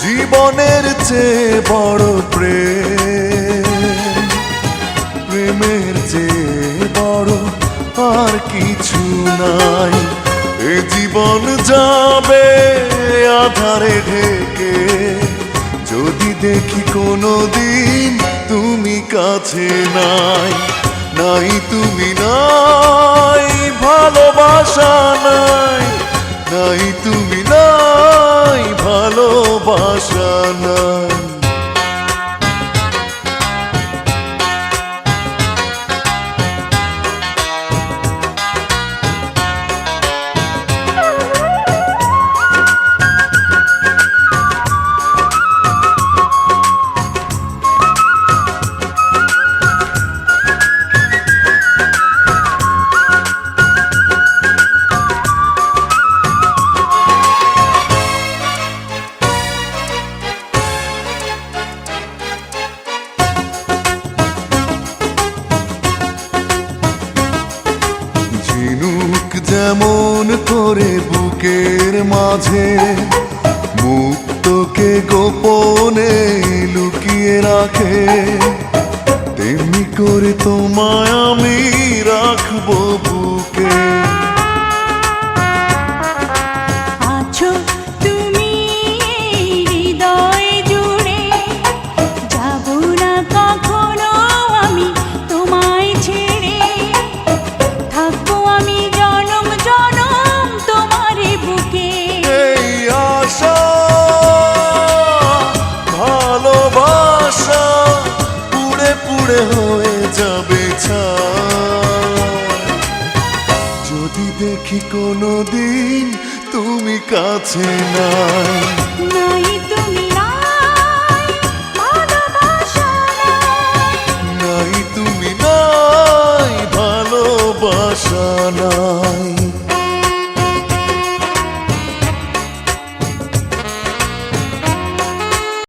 জীবনের চেয়ে বড় প্রেমের চেয়ে বড় আর কিছু নাই। এ জীবন যাবে আধারে ঢেকে, যদি দেখি কোনোদিন তুমি কাছে নাই। নাই তুমি নাই, ভালোবাসা নাই। নাই তুমি নাই, ভালোবাসা নাই। ঝিনুক যেমন করে বুকের মাঝে মুক্তকে গোপনে লুকিয়ে রাখে, তেমনি করে তোমায় আমি রাখবো বুকে। আছো তুমি হৃদয় জুড়ে, যাব না কখনো আমি তোমায় ছেড়ে। থাকবো আমি জনম জনম তোমারই বুকে। এই আশা ভালোবাসা পুড়ে পুড়ে হয়ে যাবে ছাই, যদি দেখি কোনোদিন তুমি কাছে নাই। নাই তুমি নাই, ভালোবাসা নাই। নাই তুমি নাই, ভালোবাসা নাই।